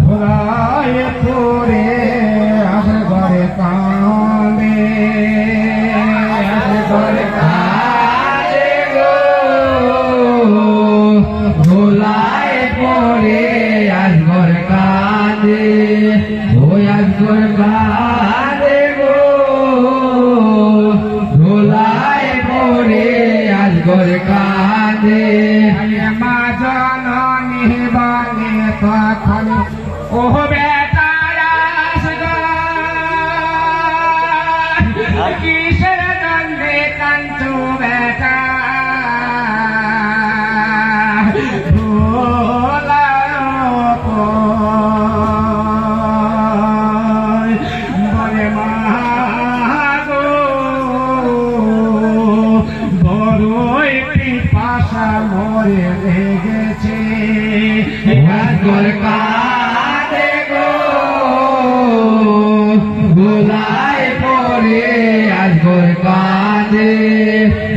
ভোলায় তোরে আসগরে কাঁদে আসগরে কাঁদে গো ভোলায় তোরে আসগর কাঁদে ওই আসগর কাঁদে গো ভোলায় তোরে আসগর কাঁদে মা জননী বানে তখন ও বেটা কিসের দণ্ডে কাঞ্চু বেটা বলে মা গো বড়ই পিপাসা মরে লেগেছে কাঁদে গো ভোলায় পরে আজগর কাঁদে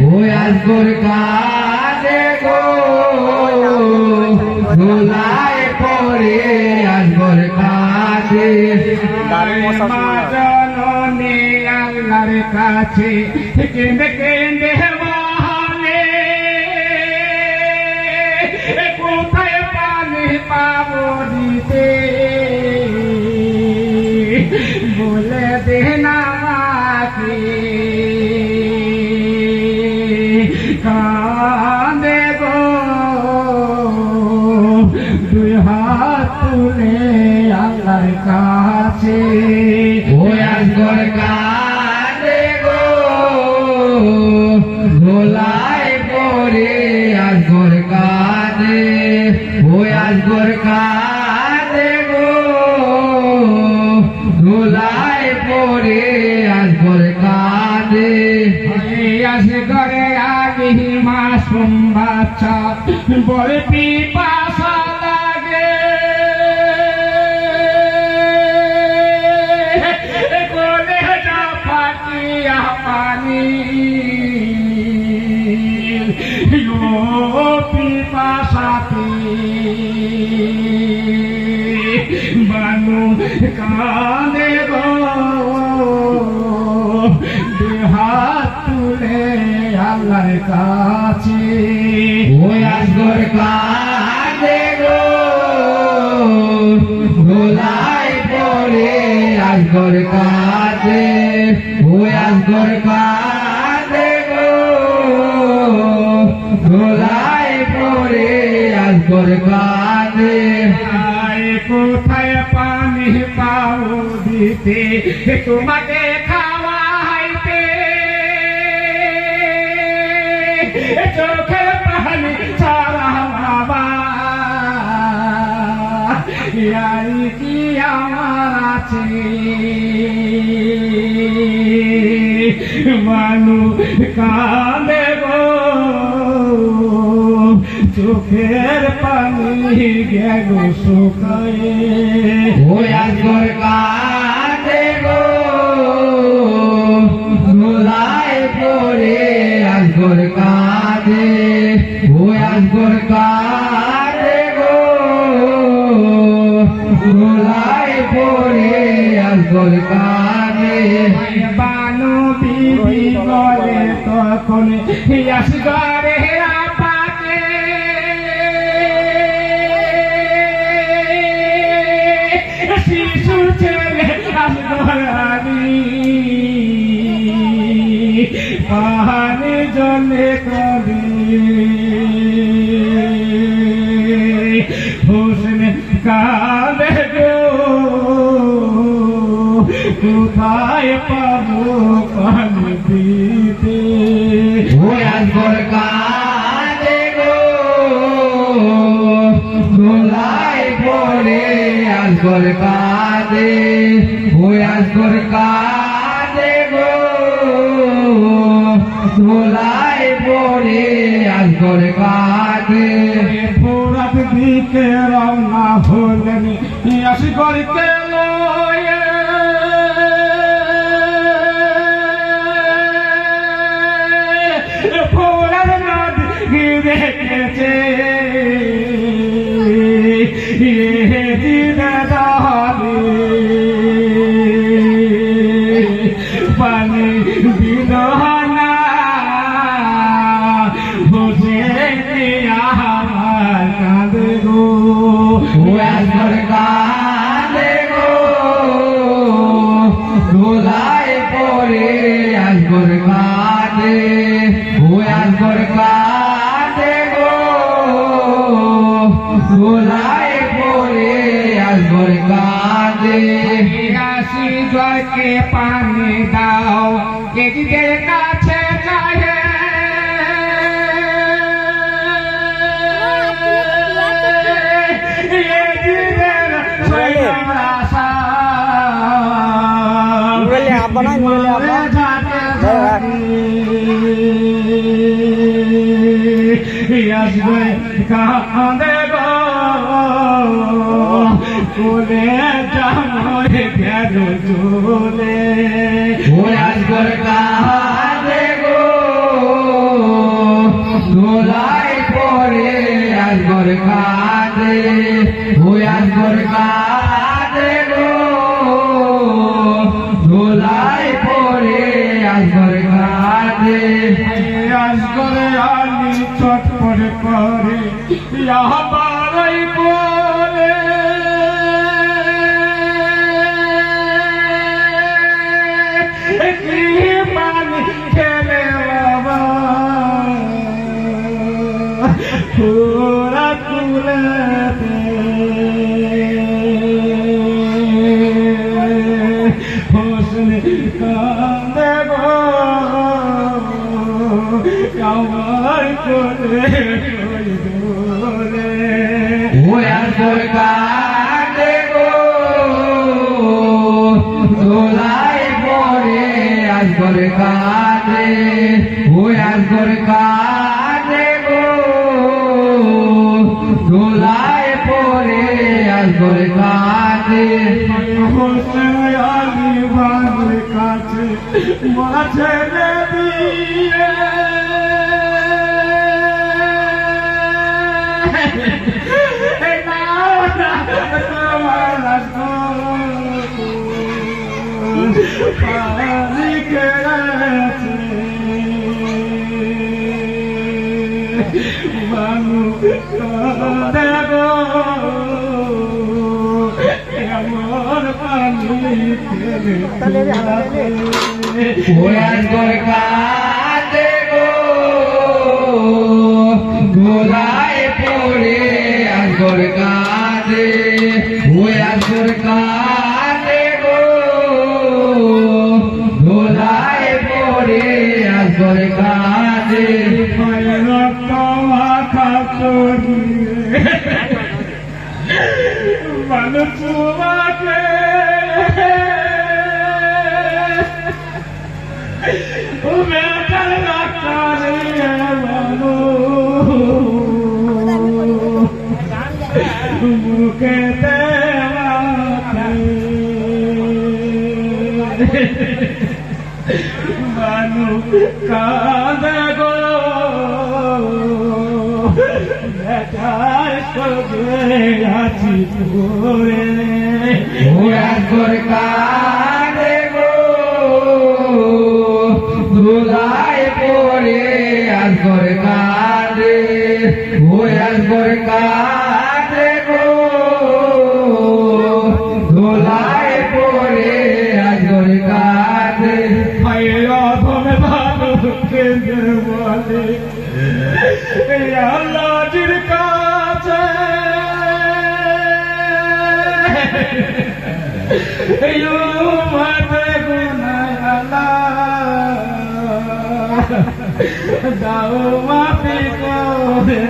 ওই আজগর কাঁদে গো ভোলায় পরে আজগর কাঁদে মা জননী আল্লাহর কাছে কেঁদে কেঁদে বলে কোথায় পানি পাবো দিতে বলে দে না মাকে কাঁদে গো দুই হাত তুলে আল্লাহর কাছে ওই আসগর কাঁদে গো ভোলায় পরে আসগর কাঁদে ওই আসগর কাঁদে গো ভোলায় পরে আসগর কাঁদে আসগরে আগে মাসুম বাচ্চা বড় পিপাসা লাগে কোনে পাকিয়া পানি পিপাসাতে বানু কাঁদে গো হাত তুলে আল্লাহর কাছে ওই আসগর কাঁদে গো ভোলায় পরে আসগর কাঁদে ওই আসগর কাঁদে গো ভোলায় পরে আসগর কাঁদে কোথায় পানি পাও দিতে তোমাকে খাওয়াইতে চোখের পানি ছাড়া বাবা কি আমার আছে মানু কাঁদে গো চোখের পানি গেল শুকায়ে ওই আসগর কাঁদে গো ভোলায় পরে আসগর কাঁদে ওই আসগর কাঁদে গো ভোলায় পরে আসগর কাঁদে বানু বিবি বলে তখন আসগরে শিশু ছেলে পাহাড়ে জলে কবি হোসেন কাঁদে গো কোথায় পাবো পানি দিতে ওই আসগর কাঁদে গো ভোলায় পরে আসগর কাঁদে ওই আসগর কাঁদে গো ভোলায় পরে আসগর কাঁদে ভোরাত দিকে রওনা হলেন আসগরকে লয়ে ভোরার নদী দেখেছে আজগর কাঁদে গো ধুলায় পড়ে আজগর কাঁদে ওই আজগর কাঁদে গো ধুলায় পড়ে আজগর কাঁদে আসি জয়কে পানি দাও এদিকে কাছে চাহে কাঁদে গো কোলে জামরে গেল চলে ওই আজগর কাঁদে গো ধুলায় পড়ে আজগর কাঁদে ওই আজগর কাঁদে গো ধুলায় পড়ে আজগর কাঁদে আজগরে আলি চটপট করে বারই বলে কি পানি খেলে বাবা পুরা তুলে হোসনে কান্দে গো আমার করে ওই আজগর কাঁদে গো ধুলায় পড়ে আজগর কাঁদে ওই আজগর কাঁদে গো ধুলায় পড়ে আজগর কাঁদে হোসেন আলী বাংলার কাছে মাঝে দিয়ে পানি কেড়েছে মানু কাঁদে গো এমন পানি কেড়েছে ওই আজগর কাঁদে গো ধুলায় পড়ে আজগর কাঁদে ওই আজগর কাঁদে গো ধুলায় পড়ে আজগর কাঁদে রক্ত মাথা চড়িয়ে মানুষ তোমাকে বেটার ডাক্তারে মুখে মানু কাঁদে গো বেটার সঙ্গে আছি তোরে ওই আজগর কাঁদে গো ধুলায় পড়ে আজগর কাঁদে ওই আজগর কাঁদে গো ধুলায় পড়ে আজগর কাঁদে অধমে ভালো কেঁদে বলে আল্লাহর কাছে মাতে গুনায় আল্লাহ দাও মাফি করে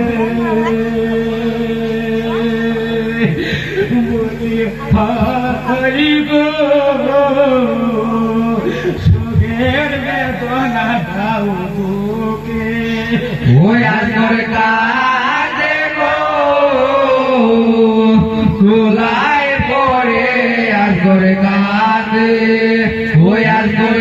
বলি হারি গো সুখের বেদনা দাও বুকে ওই আজগর কাঁদে গো ধুলায় পড়ে আজগর কাঁদে ওই আজগর